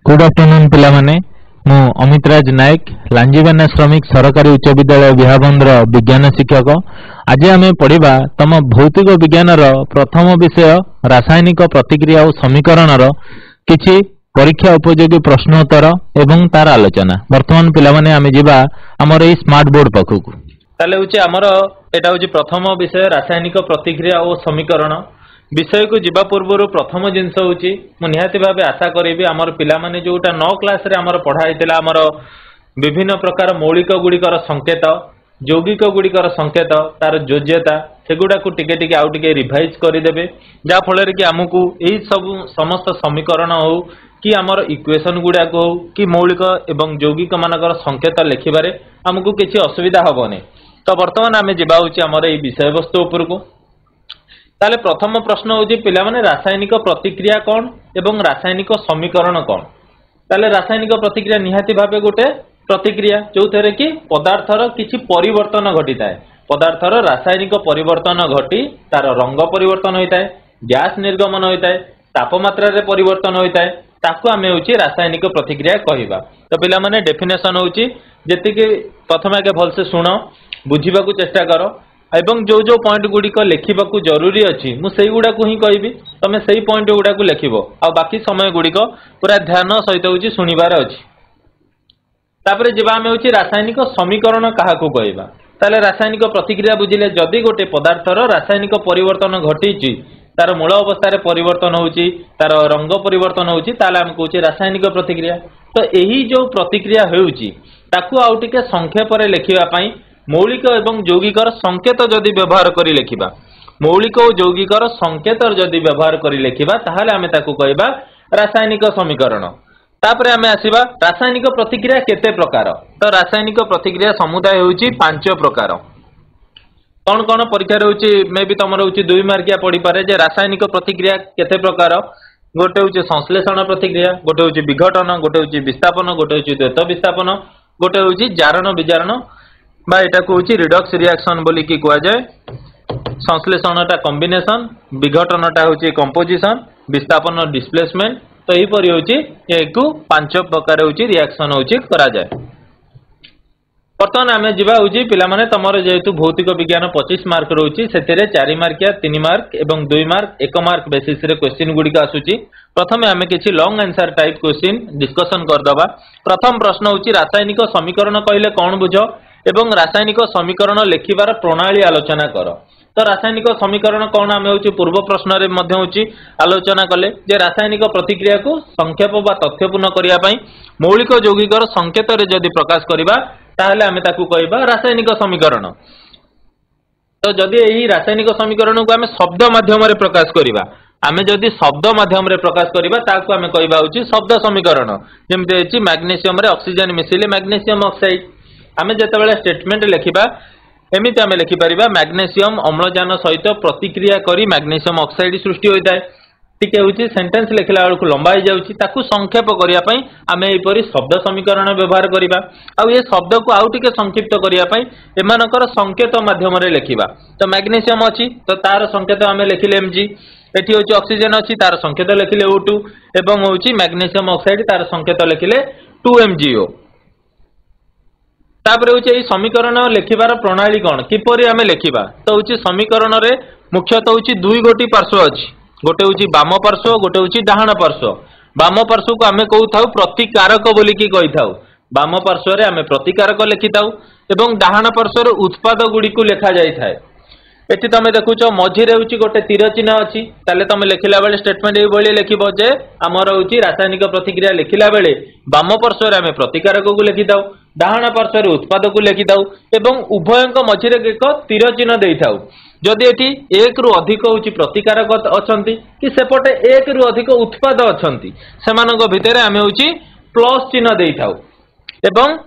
Good afternoon पिला माने मु अमित राज नायक लांजीबाना श्रमिक सरकारी उच्च विद्यालय बिहाबंदर विज्ञान शिक्षक। आज आम पढ़ा तम भौतिक विज्ञान प्रथम विषय रासायनिक प्रतिक्रिया और समीकरण किछि परीक्षा उपयोगी प्रश्नोत्तर एवं तार आलोचना। वर्तमान पिला माने आमे जिबा हमर ए स्मार्ट बोर्ड पाखकु ताले होची हमर एटा होची प्रथम विषय रासायनिक प्रतिक्रिया और समीकरण। विषय को जीवा पूर्व प्रथम जिनस होची मु निहाती भाबे आशा करिबी हमर पिला माने जोटा 9 क्लास रे हमर पढ़ा हैतिला हमर विभिन्न प्रकार मौलिक गुड़िकर संकेत यौगिक गुड़िकर संकेत तार योज्यता सेगुडा को टिके टिके आउ टिके रिवाइज करदेबे जा फल कि आमको यही सब समस्त समीकरण हो कि आमर इक्वेशन गुड़ा को हो कि मौलिक एवं यौगिक मानकर संकेत लिखिबारे आमको किसी असुविधा हेनी। तो बर्तमान आम जाऊँ आमर ये विषय वस्तु उपरको। ताले प्रथम प्रश्न होची पिला माने रासायनिक प्रतिक्रिया कौन एवं रासायनिक समीकरण कौन। ताले रासायनिक प्रतिक्रिया निहाती भाबे गोटे प्रतिक्रिया जो थे कि पदार्थर किछि परिवर्तन घटी थाए। पदार्थर रासायनिक परिवर्तन घटी तार रंग परिवर्तन होता है, गैस निर्गमन होता है, तापमात्रा रे परिवर्तन होता है, ताकू आमे होची रासायनिक प्रतिक्रिया कहिबा। तो पिला माने डेफिनेशन होची जेतिके प्रथम आगे भलसे सुन बुझीबा को चेष्टा करो एवं जो जो पॉइंट गुड़िक लिखा जरूरी अच्छी मुझे गुड़ा को ही कहि तुम से पॉइंट गुड़ा को लिख आ बाकी समय गुड़िक पूरा ध्यान सहित हूँ शुणवार अच्छी। तापर जीवा आम हूँ रासायनिक समीकरण क्या कहवा। ताले रासायनिक प्रतिक्रिया बुझिले जदि गोटे पदार्थर रासायनिक परिवर्तन घटी तार मूल अवस्था परिवर्तन होची तार रंग परिवर्तन होची ताले आम कहूँ रासायनिक प्रतिक्रिया। तो यही जो प्रतिक्रिया होउची ताकू आउ टिके संक्षेप रे लिखिबा पई मौलिक एवं यौगिकर संकेत जदि व्यवहार करी लिखिबा मौलिक और यौगिकर संकेत जदि व्यवहार करी लिखिबा ताहाले आमे ताकू कहबा रासायनिक समीकरण। तापरे आमे आसीबा रासायनिक प्रतिक्रिया केते प्रकार। तो रासायनिक प्रतिक्रिया समुदाय होउची 5 प्रकार। कौन कौन परीक्षा होउची मे भी तमर होउची 2 मार्किया पड़ी पारे जे रासायनिक प्रतिक्रिया केते प्रकार। गोटे होउची संश्लेषण प्रतिक्रिया, गोटे होउची विघटन, गोटे होउची विस्थापन, गोटे होउची द्वैत विस्थापन, गोटे होउची जारण विजारण बा एटा को होउची रिडक्स रिएक्शन बोली की कुआ जाय। संश्लेषणटा कॉम्बिनेशन, विघटनटा होउची कंपोजिशन, विस्थापन डिस्प्लेसमेंट। तो एही परि होउची एकु 5 प्रकार होउची रिएक्शन होउची करा जाय। बर्तमान आमे जिबा होउची पिला माने तमरो जेहेतु भौतिक विज्ञान 25 मार्क रहउची सेतेरे 4 मार्किया 3 मार्क एवं 2 मार्क 1 मार्क बेसिस रे क्वेश्चन गुडी का आसुची। प्रथमे आमे किछि long answer type question discussion कर दबा। प्रथम प्रश्न होउची रासायनिक समीकरण कहले कोन बुझो एवं रासायनिक समीकरण लिखिबार प्रणाली आलोचना कर। तो रासायनिक समीकरण कौन आम हूँ पूर्व प्रश्न रे मध्य हूँ आलोचना कले जे रासायनिक प्रतिक्रिया को संक्षेप बा तथ्यपूर्ण करने मौलिक यौगिकर संकेत रे जदि प्रकाश करबा ताहले आमे ताकू कहबा रासायनिक समीकरण। तो जदि यही रासायनिक समीकरण को आमे शब्द माध्यम रे प्रकाश करबा आमे जदि शब्द माध्यम रे प्रकाश करबा ताकू आमे कहबा होची शब्द समीकरण। जेमते होची मैग्नीशियम रे ऑक्सीजन मिसिले मैग्नीशियम ऑक्साइड। आमे जेतेबेले स्टेटमेंट लिखिबा एमिति आमे लिखि परिबा मैग्नीशियम अम्लजान सहित प्रतिक्रिया करी मैग्नीशियम ऑक्साइड सृष्टि होइताय। टिके होची सेंटेंस लिखला बेलकु लंबा हो जाउची ताकू संक्षेप करिया पई आमे एपरि शब्द समीकरण व्यवहार करिबा। आ ये शब्द को आउ टिके संक्षिप्त करिया पई एमानकर संकेत माध्यम रे लिखिबा। तो मैग्नीशियम अछि तो तार संकेत आमे लिखिले Mg, एठी होची ऑक्सीजन अछि तार संकेत लिखिले O2 एवं होची मैग्नीशियम ऑक्साइड तार संकेत लिखिले 2MgO। तापर होची समीकरण लिखिबार प्रणाली कौन किपरि आमे लिखिबा। तो होची समीकरण रे मुख्यतः होची 2 गोटी पार्श्व अछि, गोटे होची वाम पार्श्व गोटे होची डाहाण पार्श्व। वाम पार्श्व को आमे कहू थाउ प्रतिकारक बोली की कहि थाउ। वाम पार्श्व रे आमे प्रतिकारक लिखि थाउ एवं डाहाण पार्श्व रे उत्पाद गुडी को लिखा जाय थाए। एठी तमे देखुचो मझी रे होची गोटे तीर चिन्ह अछि ताले तमे लिखिला बेले स्टेटमेंट ए बोली लिखिबो जे हमर होची रासायनिक प्रतिक्रिया लिखिला बेले वाम पार्श्व रे आमे प्रतिकारक को लिखि थाउ, डाहाण पार्श्व रे उत्पाद को लिखि थाउ एवं उभयक मझी रे एक तीर चिन्ह देइ थाउ। जदि एठी 1 रु अधिक होची प्रतिकारक अछंती कि सेपटे 1 रु अधिक उत्पाद अछंती सेमानक भितरे आमे होची प्लस चिन्ह देइ थाउ। एवं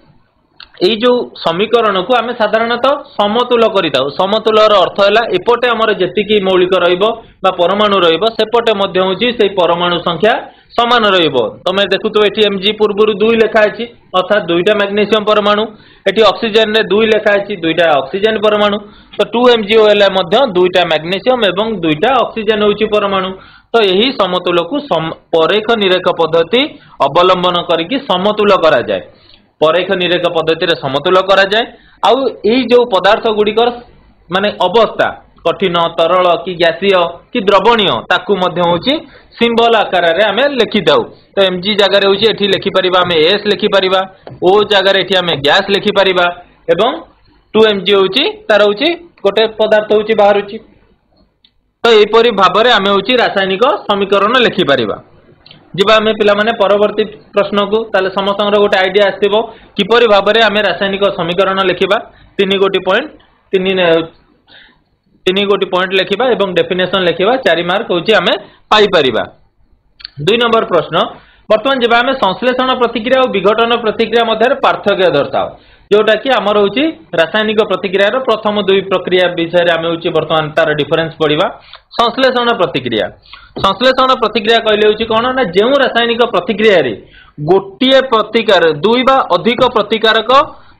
एई जो समीकरण को आमे साधारणतः समतुल करिताउ। समतुलर अर्थ हैला एपटे हमर जेतिकी मौलिक रहिबो बा परमाणु रहिबो सेपटे मध्य होची सेई परमाणु संख्या समान रहिबो। तमे देखुतो एठी Mg पूर्वरु 2 लेखा अछि अर्थात 2टा मैग्नीशियम परमाणु, एठी ऑक्सीजन रे 2 लेखा अछि 2टा ऑक्सीजन परमाणु। तो 2MgO हैला मध्य 2टा मैग्नीशियम एवं 2टा ऑक्सीजन होची परमाणु। तो यही समतुल को परेख निरेख पद्धति अवलंबन करके समतुल करा जाए। परेख निरेख पद्धति रे समतुल करा जाए। आउ एई जो पदार्थ गुड़िकर माने अवस्था कठिन तरल कि गैसीय कि द्रवणीय ताकू मध्य होची सिंबल आकार रे आमे लिखि दाउ। तो एमजी जगह रे होची एठी लिखि परिबा आमे एस लिखि परिबा, ओ जगह रे एठी आमे गैस लिखि परिबा एवं 2mg होची तार होची गोटे पदार्थ होची बाहरुची। तो एपरि भाबरे आमे होची रासायनिक समीकरण लिखि परिबा। जिबा आमे पिला माने परवर्ती प्रश्न को ताले समस्तंगर गोटे आईडिया आस्तिबो किपरि भाबरे आमे रासायनिक समीकरण लिखिबा। तीन गोटी पॉइंट लिखिबा एवं डेफिनेशन लिखिबा। 4 मार्क होची आमे पाई परिबा। 2 नंबर प्रश्न वर्तमान जिबा आमे संश्लेषण प्रतिक्रिया और विघटन प्रतिक्रिया मध्य पार्थक्य दर्शाओ। जोटा कि आमर होची रासायनिक प्रतिक्रिया रो प्रथम 2 प्रक्रिया विषय रे आमे होची वर्तमान तार डिफरेंस पढिबा। संश्लेषण प्रतिक्रिया कहले होची कोन ना जेउ रासायनिक प्रतिक्रिया रे गोटिए प्रतिकार 2 बा अधिक प्रतिकारक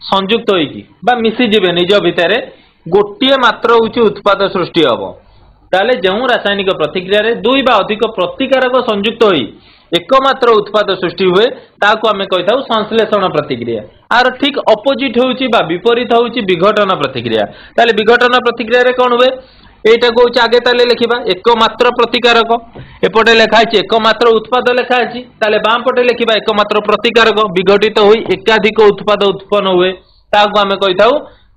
संयुक्त होईकी बा मिसी जिवे निज भितरे गोटिए मात्र होची उत्पाद सृष्टि हबो। ताले जेउ रासायनिक प्रतिक्रिया रे 2 बा अधिक प्रतिकारक संयुक्त होई एकमात्र उत्पाद सृष्टि हुए ताको आमे कहिथाउ संश्लेषण प्रतिक्रिया। आर ठीक अपोजिट होउची बा विपरीत होउची विघटन प्रतिक्रिया। ताले विघटन प्रतिक्रिया रे कोन हुए एटा को आगे ताले लिखिबा एकमात्र प्रतिकारक एपटे लेखा अछि एकमात्र उत्पाद लेखा अछि। ताले बाम पटे लिखिबा एकमात्र प्रतिकारक विघटित होई एकाधिक उत्पाद उत्पन्न हुए ताको आमे कहिथाउ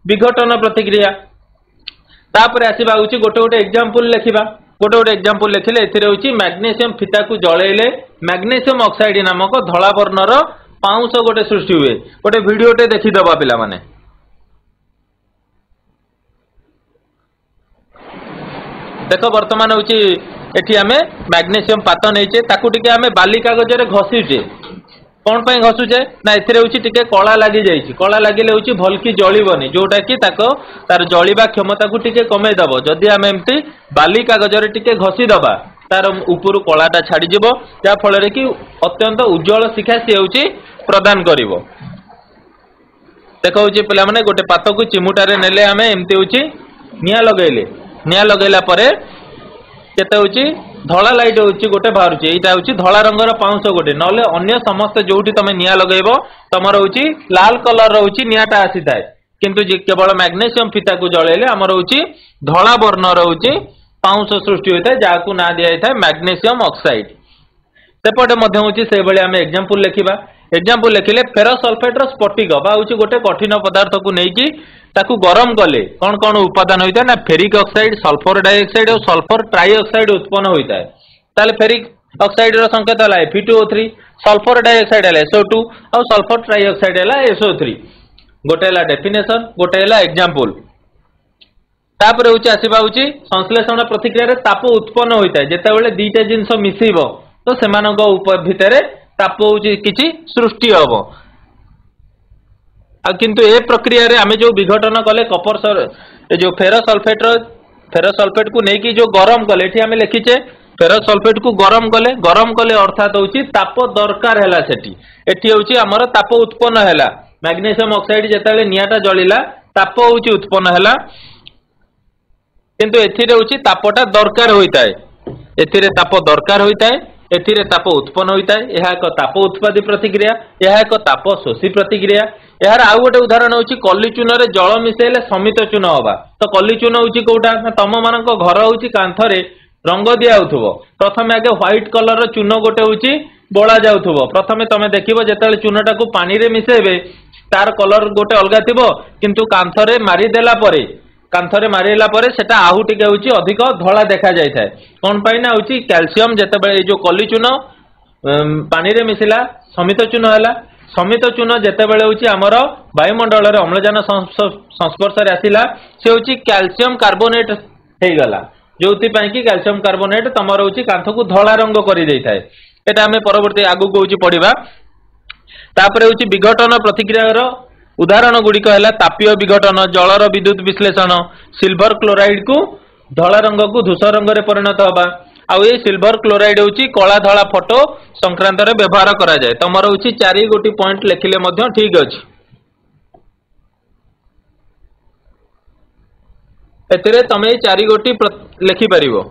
विघटन प्रतिक्रिया। तापर आसीबा होउची गोटे गोटे एग्जांपल लिखिबा। गोटे गोटे एग्जांपल लिखिले एथिरे होउची मैग्नीशियम फीता को जळेले मैग्नीशियम ऑक्साइड नामक धला वर्णर पाउंस गोटे सृष्टि हुए। गोटे वीडियोटे देखि दबा पिला माने देखो वर्तमान होउची एठी आमे मैग्नीशियम पात नैचे ताकू टिके आमे बाली कागज रे घसीचे कोन पय घसुचे ना एथिरे होउची टिके कळा लागि जाईची। कळा लागिले होउची भलकी जळीबनी जोटा कि ताको तार जळीबा क्षमता को टिके कमे दबो। जदी आमे एम्ति बाली कागज रे टिके घसी दबा तार ऊपर कलाटा छाड़ी जीवो जा फल रे कि अत्यंत उज्जवल शिखा सी होउची प्रदान करिवो। देखो होउची पिला माने गोटे पात को चिमुटा रे नेले आमे एम्ति होउची निया लगैला परे केते होउची धला लाइट होउची गोटे बाहरुची। एटा होउची धला रंगर पाउंस गोटे नले अन्य समस्त जोटी तमे निया लगैबो तमर होउची लाल कलर होउची नियाटा आसी थाए किंतु जे केवल मैग्नीशियम फीता को जळेले हमर होउची धला वर्ण होउची पाउंस सृष्टि होता है जाकू ना दिया था मैग्नीशियम ऑक्साइड। सेपटे मध्य होउची से बळे आमे एग्जांपल लिखिबा। एग्जांपल लिखिले फेरस सल्फेट रो स्फटिक बा होउची गोटे कठिन पदार्थ को नेकी ताकू गरम कले कोन कोन उपादान होइता ना फेरिक ऑक्साइड सल्फर डाइऑक्साइड और सल्फर ट्राइऑक्साइड उत्पन्न होइता है। ताले फेरिक ऑक्साइड रो संकेत हला Fe2O3 सल्फर डाइऑक्साइड हला SO2 और सल्फर ट्राइऑक्साइड हला SO3। गोटे हला डेफिनेशन गोटे हला एग्जांपल। तापर होउची आसीबा होउची संश्लेषण प्रतिक्रिया रे ताप उत्पन्न होइता है जेते बेले दीटा जिंस मिसिबो तो सेमानक ऊपर भितरे ताप होउची किछि सृष्टि हबो। आ किंतु ए प्रक्रिया रे आमे जो विघटन कले कपर जो फेरस सल्फेट को नेकी जो गरम कले एठी आमे लिखिचे फेरस सल्फेट को गरम कले अर्थात होउची ताप दरकार हैला सेठी एठी होउची हमर ताप उत्पन्न हैला मैग्नीशियम ऑक्साइड जेतेले नियाटा जळिला ताप होउची उत्पन्न हैला किंतु एथिरे होउची तापटा दरकार होइता है। एथिरे ताप दरकार होइता है एथिरे ताप उत्पन्न होइता है। यह एक ताप उत्पादी प्रतिक्रिया यह एक ताप शोषी प्रतिक्रिया। यार आउ गोटे उदाहरण होउची कली चून रे जल मिसेले समित चून हवा। तो कली चून होउची कोउटा ना तम मानक घर होउची कांथरे रंग दिया होथबो प्रथमे आगे व्हाइट कलर रो चून गोटे होउची बोला जाउथबो। प्रथमे तमे देखिबो जेतेले चूनटा को पानी रे मिसेबे तार कलर गोटे अलगा थिबो किंतु कांथरे मारी देला परे सेटा आहु टिके होउची अधिक धला देखा जाय थाए कोन पय ना होउची कैल्शियम जेतेबेले जो कली चून पानी रे मिसिला समित चून हला। समित चून जेतेबेले होउची हमर वायुमंडल रे अम्लजान संस्पर्श रे आसिला से होउची कैल्शियम कार्बोनेट हे गला जोति पय कि कैल्शियम कार्बोनेट तमर होउची कांथ को धला रंग करि देइ थाए। एटा हमें परवर्ती आगु को होउची पढिबा। तापरे होउची विघटन प्रतिक्रिया रो उदाहरण गुडी कहला तापीय विघटन जलर विद्युत विश्लेषण सिल्वर क्लोराइड को धला रंग को धूसर रंग रे परिणत होबा। आउ ए सिल्वर क्लोराइड होउची कला धला फोटो संक्रांत रे व्यवहार करा जाय। तमर होउची 4 गोटी पॉइंट लेखिले मध्य ठीक अछि। एथिरे तमे 4 गोटी लेखि परिबो।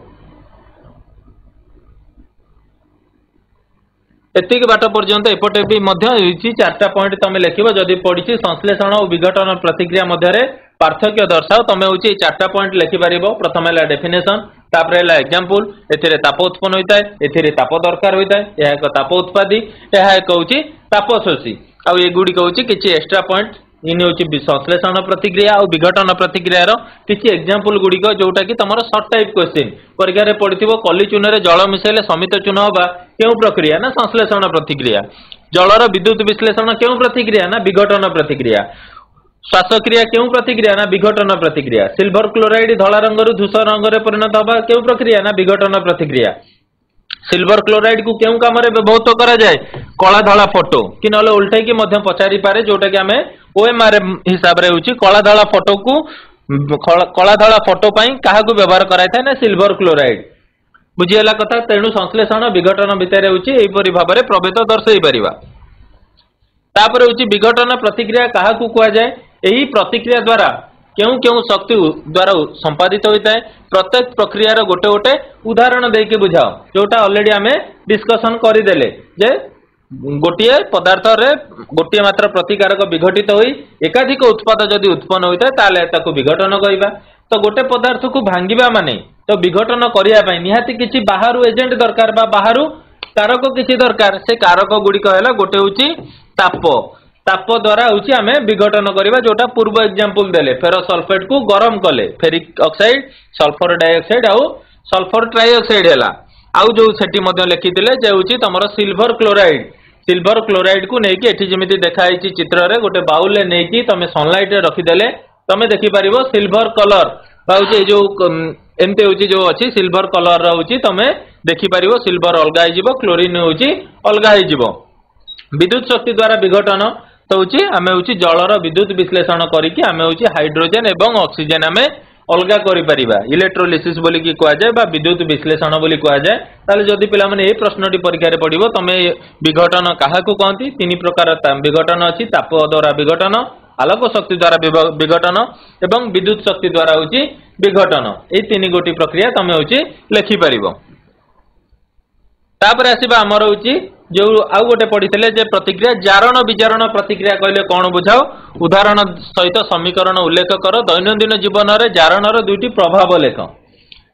एतिक बाट पर्यंत एपटे भी चार्टा पॉइंट तुम लिख जदि पड़ी संश्लेषण और विघटन प्रतिक्रिया मध्य पार्थक्य दर्शाओ तुम हूँ चार्टा पॉइंट लिखिपार। प्रथम है डेफिनेशन, तापर है एग्जांपल, एथिरे ताप उत्पन्न होता है, एथिरे ताप दरकार होता है, यह एक ताप उत्पादी, यह एक हूँ ताप शोषी। आउ एगुड़िक हूँ किसी एक्सट्रा पॉइंट इन हूँ संश्लेषण प्रतिक्रिया और विघटन प्रतिक्रियार किसी एग्जांपल गुड़िक जोटा कि तुम सर्ट टाइप क्वेश्चन परीक्षा पड़ो कली चून जल मिसेले समित चून हवा क्यों प्रक्रिया ना संश्लेषण प्रतिक्रिया, जलर विद्युत विश्लेषण क्यों प्रतिक्रिया ना विघटन प्रतिक्रिया, श्वासक्रिया क्यों प्रतिक्रिया ना विघटन प्रतिक्रिया, सिल्वर क्लोराइड धला रंगर धूसर रंग में परिणत हवा क्यों प्रक्रिया ना विघटन प्रतिक्रिया, सिल्वर क्लोराइड को क्यों काम व्यवहृत करा जाए कला धला फोटो कि ना उल्टे की पचारि पारे जोटा कि आम ओएमआर हिसाब से कला धला फोटो को कला धला फोटो क्या व्यवहार कराई ना सिल्वर क्लोराइड बुझीगला कथा। तेणु संश्लेषण विघटन भितर होपरी भाव में प्रभेद दर्शाई पार। तापर हूँ विघटन प्रतिक्रिया क्या कहुए, यही प्रतिक्रिया द्वारा क्यों क्यों शक्ति द्वारा संपादित होता है प्रत्येक प्रक्रियार गोटे गोटे उदाहरण देके बुझाओ जोटा ऑलरेडी आमे डिस्कशन करदेले जे गोटे पदार्थ रे गोटे मात्र प्रतिकारक विघटित होई एकाधिक उत्पाद जदि उत्पन्न होता है ताले ताकू विघटन कहबा। तो गोटे पदार्थ को भांगिबा माने तो विघटन करिया पई निहाती किछि बाहरु एजेंट दरकार बा बाहरु कारक किछि दरकार। से कारक गुडी कहला गोटे होची ताप, ताप द्वारा हूँ आम विघटन करवा जोटा पूर्व एग्जांपल देले फेरस सल्फेट को गरम कले फेरिक ऑक्साइड सल्फर डाइऑक्साइड आउ सल्फर ट्राइऑक्साइड है आउ जो सेठी लिखिते जे हूँ तुम सिल्वर क्लोराइड, सिल्वर क्लोराइड को लेकिन एठी जमी देखाई चित्र रे गोटे बाउल रे नहीं तुम सनलाइट रे रखिदेले तुम देखिपार सिल्वर कलर हूँ जो एमती हूँ जो अच्छी सिल्वर कलर हूँ तुम देखिपार सिल्वर अलग हो क्लोरीन हूँ अलग हो। विद्युत शक्ति द्वारा विघटन तो हूँ आम हूँ जलर विद्युत विश्लेषण करके आम हूँ हाइड्रोजेन एवं ऑक्सीजन आम अलग कर इलेक्ट्रोलिसिस बोली कि कहुए बा विद्युत विश्लेषण बोली कहुए। ताले जदि पिला माने ए प्रश्नटी परीक्षा रे पड़िबो तमे विघटन काहाकू कहंती तीन प्रकार विघटन अछि ताप द्वारा विघटन, आलोक शक्ति द्वारा विघटन एवं विद्युत शक्ति द्वारा होची विघटन। ए तीन गोटी प्रक्रिया तमे होची लिखि परिबो। तापर आसीबा हमर होची जो आउ गोटे पढ़ी जे प्रतिक्रिया जारण विजारण प्रतिक्रिया कहले कौन बुझाओ उदाहरण सहित समीकरण उल्लेख कर दैनंदिन जीवन में जारणर दुईटी प्रभाव लेख।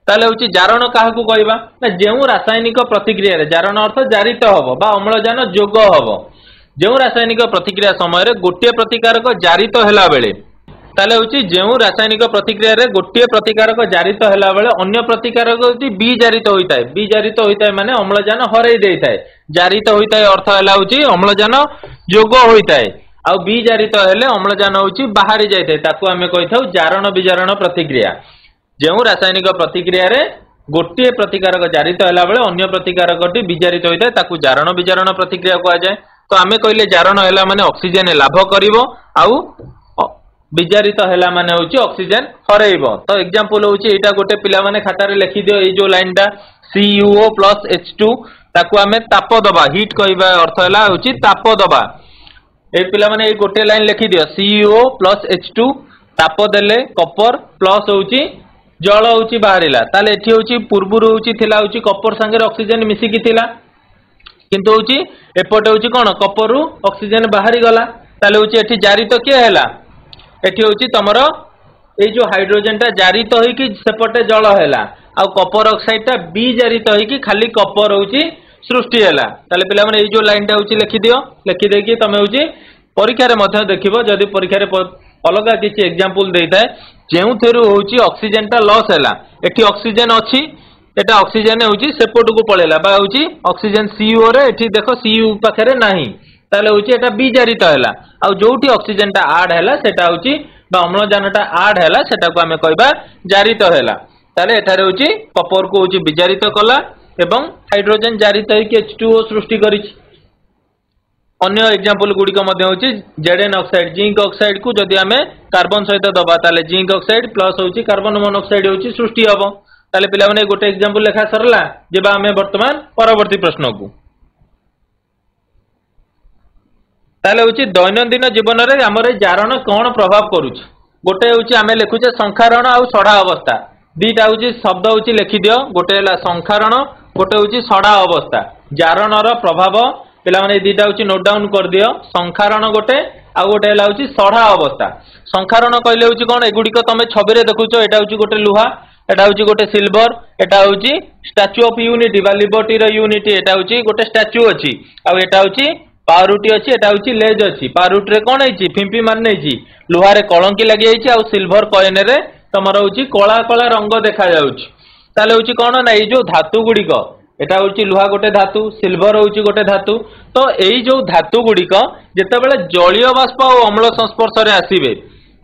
ताले हूँ जारण क्या कहवा ना जो रासायनिक प्रतिक्रिया जारण अर्थ जारित हम बा अम्लजान जोग हम जो रासायनिक प्रतिक्रिया समय गोटे प्रतिकारक जारित है बेले ताले हूँ जो रासायनिक प्रतिक्रिया गोटे प्रतिकारक जारित है बेले अन्य प्रतिकारक विजारित होता है। विजारित होता है माने अम्लजान हरई देता है, जारित होता है अर्थ है अम्लजान जोग होता है आउ विजारित हेले अम्लजान हूँ बाहरी जाए ताकू आम कही जारण विजारण प्रतिक्रिया। जो रासायनिक प्रतिक्रिया गोटे प्रतिकारक जारित है बेले अन्य प्रतिकारक विजारित होता है ताकू जारण विजारण प्रतिक्रिया कहुए। तो आम कहले जारण है माने ऑक्सीजन लाभ कर आउ विजारित है माने हूँ ऑक्सीजन हरइब। तो एग्जांपल हूँ यहाँ गोटे पिला माने खाता रे लिखि दियो जो लाइनटा CuO प्लस H2 ताकू आम ताप दबा हिट कहवा अर्थ है हूँ ताप दबा। ए पिला माने गोटे लाइन लिखि दियो CuO प्लस H2 ताप देले कपर प्लस हूँ जल हूँ बाहरिला ताले एठी हूँ पूर्वरु हूँ कपर संगे ऑक्सीजन मिसिकी थिला किंतु हूँ एपटे हूँ कौन कपर ऑक्सीजन बाहरी गला ताले हूँ एठी जारित किए हैला एठी हूँ तुमर ये जो हाइड्रोजेन टा जारित होइकी सेपटे जल है आउ कपर ऑक्साइड टा विजारित होइकी खाली कपर हूँ सृष्टि है। ताले पिला माने जो लाइन टा हूँ लिखिदियो लिखिदेकी तुम हूँ परीक्षा रे मध्य देखिबो जदि परीक्षा रे अलग किसी एग्जांपल देता है जो थेरु हूँ ऑक्सीजन टा लॉस है एठी ऑक्सीजन अच्छी एटा ऑक्सीजन हूँ सेपट को पळेला बा हूँ ऑक्सीजन CO रे एठी देखो CU पाखरे नाही ताले हूँ एटा विजारित है आउ जोठी ऑक्सीजन टा आड है सेटा हूँ अम्लजान टा आड है सेटा को आमे कहबा जारित है। ताले एठारे हूँ कपर को हूँ विजारित कला एवं हाइड्रोजन जारित होइकी H2O सृष्टि करिछि। अन्य एग्जांपल गुड़िक हूँ Zn ऑक्साइड जिंक ऑक्साइड को जदि आमे कार्बन सहित दबा ताले जिंक ऑक्साइड प्लस हूँ कार्बन मोनोक्साइड हूँ सृष्टि हम। ताले पिला माने गोटे एग्जांपल लेखा सरला जेबा आमे वर्तमान परवर्ती प्रश्न को ताले हूँ दैनंदिन जीवन में आमर जारण कौन प्रभाव करुच गोटे हूँ आम लिखुचे संखारण आउ सड़ा अवस्था दीटा हूँ शब्द हूँ लिखिदियो गोटे है संखारण गोटे हूँ सड़ा अवस्था। जारणर प्रभाव पिला माने दीटा होची नोट डाउन कर दियो संखारण गोटे आ गोटे हला होची सढ़ा अवस्था संखारण कहले होची कोन एगुडी को तमे छबि रे देखुचो एटा होची गोटे लुहा एटा होची गोटे सिल्वर एटा होची स्टैच्यू ऑफ यूनिटी बा लिबर्टी रो यूनिटी एटा होची गोटे स्टैच्यू अछि आ एटा होची पावरुटी अछि एटा होची लेज अछि पावरुटी रे कोन हैची फिंपी मान नैची लुहा रे कलंकी लागि हैची आ सिल्वर कॉइन रे तमरो होची कला कला रंग देखा जाउची ताले होची कोन ना ए जो धातु गुडी को एटा होची लुहा गोटे धातु सिल्वर होची गोटे धातु तो एई जो धातु गुडी को जेतेबेले जलीय बाष्प और अम्ल संस्पर्श रे आसीबे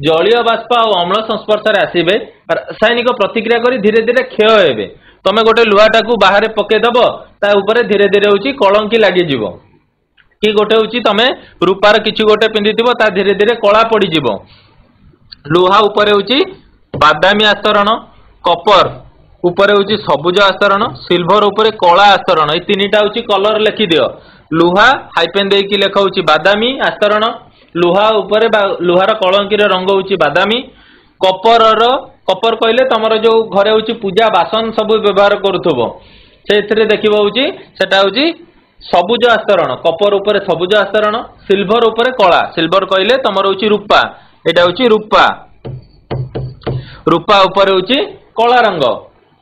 जलीय बाष्प और अम्ल संस्पर्श रे आसीबे रासायनिक प्रतिक्रिया करी धीरे धीरे क्षय हेबे तमे गोटे लुहाटा को बाहर पके दबो ता ऊपर धीरे धीरे होची कलंकी लागि जिवो कि गोटे होची तमे रूपार किछि गोटे पिंदिथिबो ता धीरे धीरे कला पड़ी जिवो लुहा ऊपर होची बादामी आस्तरण कॉपर ऊपर होची सबुज आस्तरण सिल्वर ऊपर कला आस्तरण ए तीनटा होची कलर लिखि दियो लुहा हाइपेन दे की लेखा होची बादामी आस्तरण लुहा ऊपर लुहार कलंकी रे रंग होची बादामी कॉपर कहले तमरो जो घरे होची पूजा बासन सब व्यवहार करूथबो सेथिरे देखिबो होची सेटा होची सबुज आस्तरण कॉपर ऊपर सबुज आस्तरण सिल्वर ऊपर कला सिल्वर कहले तमरो होची रूपा एटा होची रूपा ऊपर होची कला रंग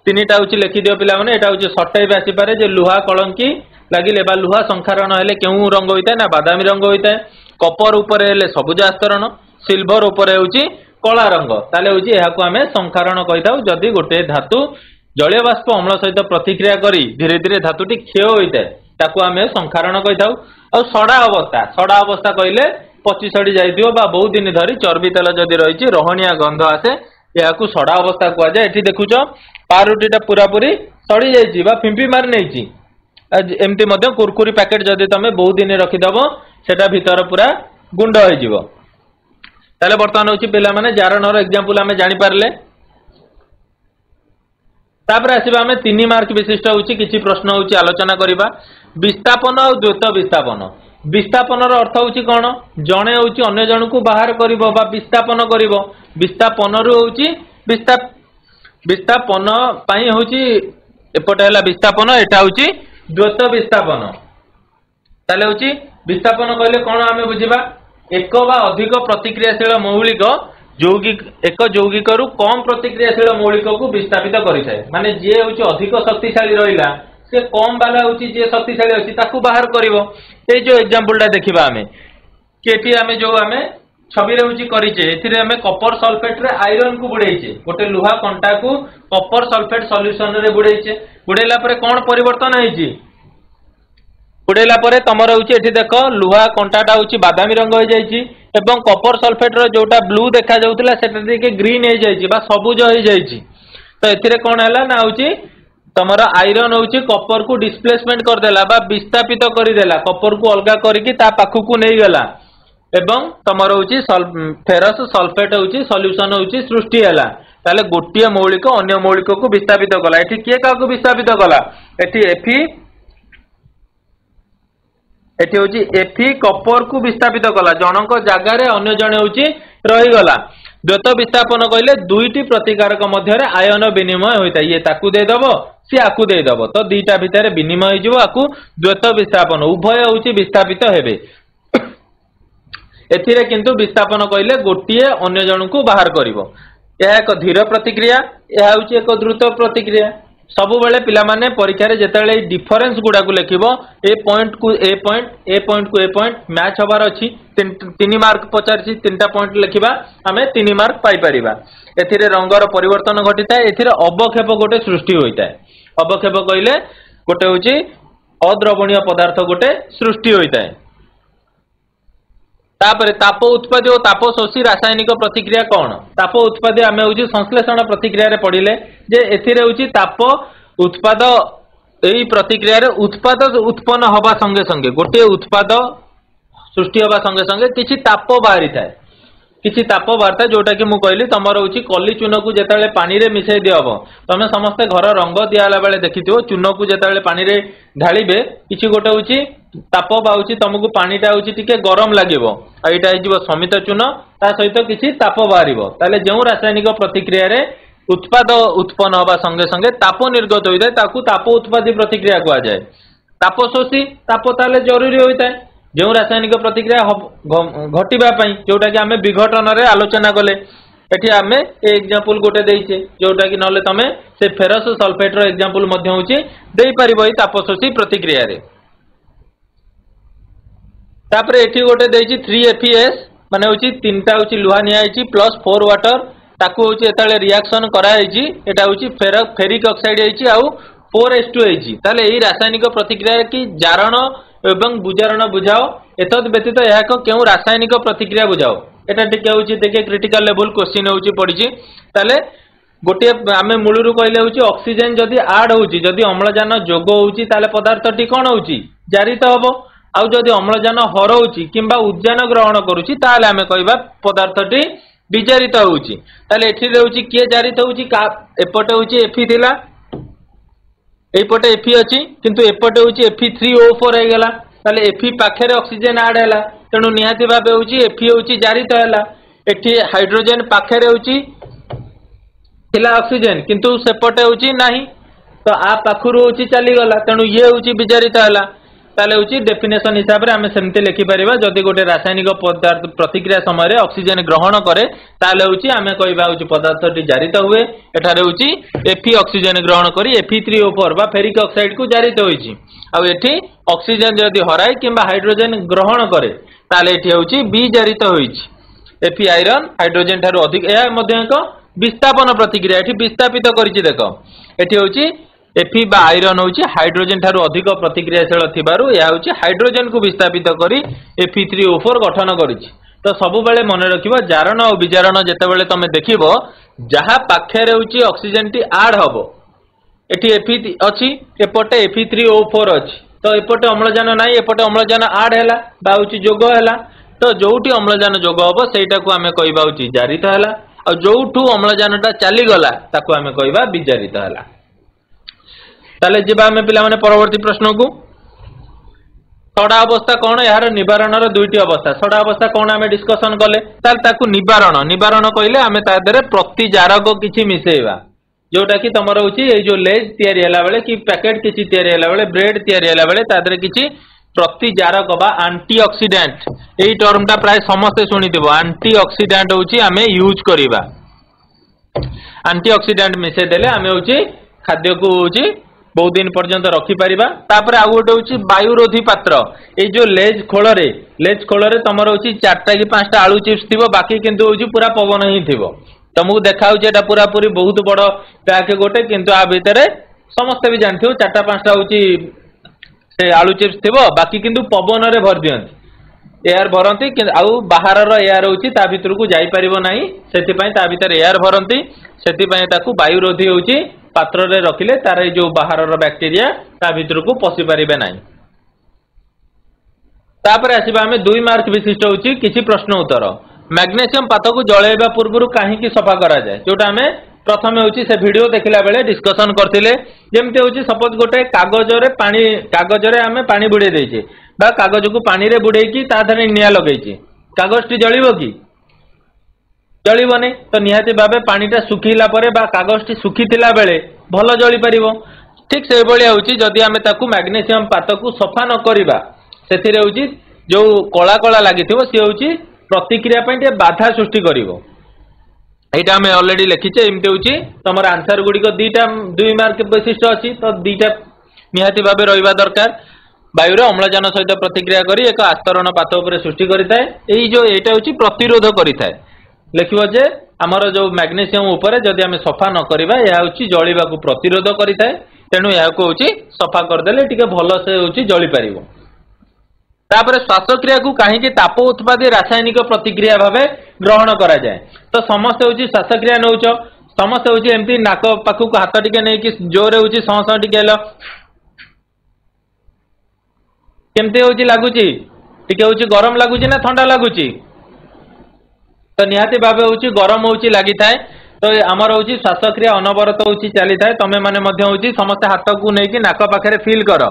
तीनटा होची लिखि दियो पिला माने एटा होची सटाई आसी पारे जे लुहा कलंकी लागिले बा लुहा संखारण हेले केउ रंग होइता ना बादामी रंग होइता कॉपर ऊपर हेले सबुज आस्तरण सिल्वर ऊपर होची कला रंग ताले होची एहाकू हमें संखारण कहिताउ जदी गोटे धातु जलीय बाष्प अम्ल सहित प्रतिक्रिया करी धीरे धीरे धातुटी क्षय होइता ताकू हमें संखारण कहिताउ आ सड़ा अवस्था कहले पची सड़ी जाइथिबो बा बहुत दिन धरी चर्बी तेल जदी रहिची रोहणिया गंध आसे याकू सड़ा अवस्था कुआ जाय एठी देखुचो पारुटीटा पूरा पूरी सड़ी जाइची बा फिंपी मार नैची एमती मध्य कुरकुरी पैकेट जदी तमे बहुत दिन रखि दबो सेटा भीतर पूरा गुंड होई जिवो ताले वर्तमान होची पिला माने जारणर एग्जांपल हमें जानि पारले तापर आसीबा हमें 3 मार्क विशिष्ट होची किछि प्रश्न होची आलोचना करिबा विस्थापन और द्वैत विस्थापन रो अर्थ होची कोन जणे होची अन्य जणकू बाहर करिवो बा विस्थापन करिवो विस्थापन रु होची विस्थापन पाई होची एपटे हला विस्थापन एटा होची द्वैत विस्थापन ताले होची विस्थापन कहले कोन हमें बुझिबा एक बा अधिक प्रतिक्रियाशील मौलिक एक यौगिक रु कम प्रतिक्रियाशील मौलिक को विस्थापित करिथाय माने जे होची अधिक शक्तिशाली रहिला से कम वाला होची जे शक्तिशाली अछि ताकू बाहर करिवो ए जो एग्जांपलटा देखिबा हमें केटी हमें जो हमें छवि रे होची करिचे एथिरे हमें कॉपर सल्फेट रे आयरन को बुडैचे गोटे लुहा कंटा को कॉपर सल्फेट सॉल्यूशन रे बुडैचे बुडैला परे कोन परिवर्तन होईची बुडैला परे तमर होची एठी देखो लुहा कंटाटा होची बादामी रंग हो जाईची एवं कॉपर सल्फेट रो जोटा ब्लू देखा जाउतला सेटा देके ग्रीन हो जाईची बा सबुज हो जाईची तो एथिरे कोन हला ना होची तमरा आयरन होची कॉपर को डिस्प्लेसमेंट कर देला बा विस्थापित करि देला कॉपर को अलगा करिकि ता पाखु को नै गेला एवं तमर होची फेरस सल्फेट होची सॉल्यूशन होची सृष्टि हला ताले गोटिए मौलिक अन्य मौलिक को विस्थापित कला एठी के का को विस्थापित कला एठी होची एफी कॉपर को विस्थापित कला जनक जगह रे अन्य जणे होची रही गला द्वैत विस्थापन कहले दुईटी प्रतिकारक मध्य रे आयन विनिमय होइता ये ताकू दे दबो सी आकू दे दबो तो दीटा भितर विनिमय हो जिवो आकू द्वैत विस्थापन उभय होची विस्थापित हेबे एथिरे किंतु विस्थापन कहले गोटिए अन्य जणकू बाहर करिवो यह एक धीर प्रतिक्रिया यह होची एक द्रुत प्रतिक्रिया सबु बेले पिला माने परीक्षा रे जेतेले डिफरेंस गुडा को लिखिबो ए पॉइंट को ए पॉइंट मैच होबार अछि 3 मार्क पचारछि 3टा पॉइंट लिखिबा हमें 3 मार्क पाई परिबा एथिरे रंगर परिवर्तन घटिता एथिरे अवक्षेप गोटे सृष्टि होइता अवक्षेप कइले गोटे होची अद्रवणीय पदार्थ गोटे सृष्टि होइता तापर ताप उत्पादी और ताप शोषी रासायनिक प्रतिक्रिया कौन ताप उत्पादी आम हूँ संश्लेषण प्रतिक्रिया पढ़िले जे एथिरे हूँ ताप उत्पाद यही प्रतिक्रिया उत्पाद उत्पन्न हवा संगे संगे गोटे उत्पाद सृष्टि हवा संगे संगे किछि ताप बाहरी थाए किछि ताप बाहरी थाए जोटा कि मु कहली तमर हूँ कली चून को जेतेबेले पानी रे मिसई दिहब तमे समस्ते घर रंग दियाला बेले देखिथिबो चून को जेतेबेले पानी रे ढालिबे किछि गोटे हूँ ताप बाउची तुमको पानीटा हूँ टिके गरम लागिबो आ एटा हिजिबो समित चून ता सहित किछि ताप बाहरिबो ताले जेउ रासायनिक प्रतिक्रिया रे उत्पाद उत्पन्न होबा संगे संगे ताप निर्गत होइदाय ताकू ताप उत्पादी प्रतिक्रिया कुआ जाय तापशोषी ताप ताले जरूरी होता है जो रासायनिक प्रतिक्रिया घटवा जोटा कि आम विघटन रे आलोचना कले एठी आम एग्जांपल गोटे देइछे जोटा कि नले तमे से फेरस सल्फेट रो एग्जांपल मध्ये होची देई परिबो ई तापशोषी प्रतिक्रिया रे। तापरे एठी गोटे देइछी 3FeS माने होची तीनटा होची लुहा निया आइछि प्लस 4 वाटर ताकू होची एताले रिएक्शन करा आइछि एटा होची फेरिक ऑक्साइड आइछि आउ 4H2 आइछि ताले एही रासायनिक प्रतिक्रिया की जारण एवं बुझारण बुझाओ एतद व्यतीत यह केउ रासायनिक प्रतिक्रिया बुझाओ एटा टिके होची देखे क्रिटिकल लेवल क्वेश्चन होची पडिछि ताले गोटे आमे मूलरू कहले होची ऑक्सीजन जदी ऐड होची जदी अम्लजान जोग होची ताले पदार्थटी कोन होची जारित हबो आउ जदी अम्लजान हरउची किंबा उद्यान ग्रहण करूची ताले आमे कहबा पदार्थटी विजारित होची ताले एठी रहउची के जारित होची एपटे होची Fe थिला एपटे Fe अछि किंतु एपटे होची Fe3O4 हे गेला ताले Fe पाखरे ऑक्सीजन ऐड हैला तेणु निहाती भाबे होची Fe होची जारित हैला एठी हाइड्रोजन पाखरे होची थिला ऑक्सीजन किंतु सेपटे होची नाही तो आ पाखुरु होची चली गला तेणु ये होची विजारित हैला ताले होची डेफिनेशन हिसाब रे हमें सेमते लिखि परिबा जदी गोटे रासायनिक पदार्थ प्रतिक्रिया समय रे ऑक्सीजन ग्रहण करे ताले होची हमें कहबा होची पदार्थटी जारित हुए एठारे होची Fe ऑक्सीजन ग्रहण करी Fe3O4 बा फेरिक ऑक्साइड को जारित होईची आ एठी ऑक्सीजन जदी हराय किंबा हाइड्रोजन ग्रहण करे ताले एठी होची बी जारित होईची Fe आयरन हाइड्रोजन थारु अधिक एया मध्ये एक विस्थापन प्रतिक्रिया एठी विस्थापित करिछि देखो एठी होची Fe बा आयरन होची हाइड्रोजन थारु अधिक प्रतिक्रियाशील थिबारु या होची हाइड्रोजन को विस्थापित करी Fe3O4 गठन करिछि तो सब बेले मन रखिबो जारण और विजारण जेतेबेले तमे देखिबो जहा पाखेरे होची ऑक्सीजन टी ऐड हबो एठी Fe अछि एपटे Fe3O4 अछि तो एपटे अम्लजान नाही एपटे अम्लजान ऐड हैला बा होची जोग हैला तो जोउटी अम्लजान जोग हबो सेटा को हमें कहबा होची जारित हैला और जोउठू अम्लजानटा चली गला ताको हमें कहबा विजारित हैला। ताले जेबा हमें पिला माने परवर्ती प्रश्न को सड़ा अवस्था कौन यार निवारण रो दुईटी अवस्था सड़ा अवस्था कौन हमें डिस्कशन कले ताल ताकू निवारण निवारण कहले हमें ता देरे प्रतिजारक किछि मिसेइबा जोटा कि तमरो होची ए जो लेज तयारी हैला बेले कि पैकेट किछि तयारी हैला बेले ब्रेड तयारी हैला बेले ता देरे किछि प्रतिजारक बा एंटीऑक्सीडेंट एई टर्मटा प्राय समस्त सुनिथिबो एंटीऑक्सीडेंट होची हमें यूज करिबा एंटीऑक्सीडेंट मिसे देले हमें होची खाद्य को होची बहुत दिन पर्यंत रखी पारिबा तापर आ गोटे होची वायुरोधी पात्र ए जो लेज खोलरे तमरो होची 4टा कि 5टा आलू चिप्स थिबो बाकी किंतु होची पूरा पवन ही थिबो तुमको देखा होची एटा पूरा पूरी बहुत बड़ पैक गोटे किंतु आ भितरे समस्त भी जानथिबो 4टा 5टा होची से आलू चिप्स थिबो बाकी किंतु पवन रे भर दियंती एयर भरंती कि आउ बाहर रो एयर होची ता भितर को जाई परिबो नाही सेति पई ता भितर एयर भरंती सेति पई ताकू वायुरोधी होची पात्र रे रखिले तार जो बाहर रो बैक्टीरिया ता भितर को पसी परिबे नाही। तापर आसीबा हमें 2 मार्क विशिष्ट होची किछि प्रश्न उत्तर मैग्नीशियम पात को जळेबा पूर्वरु काहे की सफा करा जाय जोटा हमें प्रथमे होची से वीडियो देखिला बेले डिस्कशन करथिले जेमते होची सपोज गोटे कागज रे हमें पानी बुडे देइछे बा कागज को पानी रे बुडे की ता धरे निया लगेइछे कागज टी जळिबो की जळिबोनी तो निहाती भाबे पानीटा सुखिला परे बा कागज टी सुखिथिला बेले भलो जळि परिबो ठीक से बळिया होची जदी हमें ताकू मैग्नीशियम पात को सफा न करिबा सेथिरे होची जो कला कला लागिथिबो से होची प्रतिक्रिया पई ते बाधा सृष्टि करिवो एटा हमें ऑलरेडी लिखिचे एमते होची तमर आंसर गुडी को 2 मार्क विशिष्ट अछि तो 2टा निहाती भाबे रहिबा दरकार वायुर अम्लजान सहित प्रतिक्रिया करी एक आस्तरण पात उपरे सृष्टि करिताय एई जो एटा होची प्रतिरोध करिताय लिखिबो जे हमर जो मैग्नीशियम उपरे जदी हमें सफा न करिबा या होची जळिबा को प्रतिरोध करिताय तेनु या को होची सफा कर देले टिके भलो से होची जळि परिबो। तापर श्वासक्रिया को काहे कि ताप उत्पादी रासायनिक प्रतिक्रिया भाबे ग्रहण करा जाय तो समस्त होची श्वासक्रिया नउच समस्त होची एमती नाक पाखु को हाथ टिके नै कि जोरे होची सं टिके ल केमते होची लागुची टिके होची गरम लागुची ना ठंडा लागुची तो निहाती भाबे होची गरम होची लागि थाए तो हमर होची श्वासक्रिया अनवरत होची चली थाए तमे माने मध्य होची समस्त हाथ को नै कि नाक पाखरे फील करो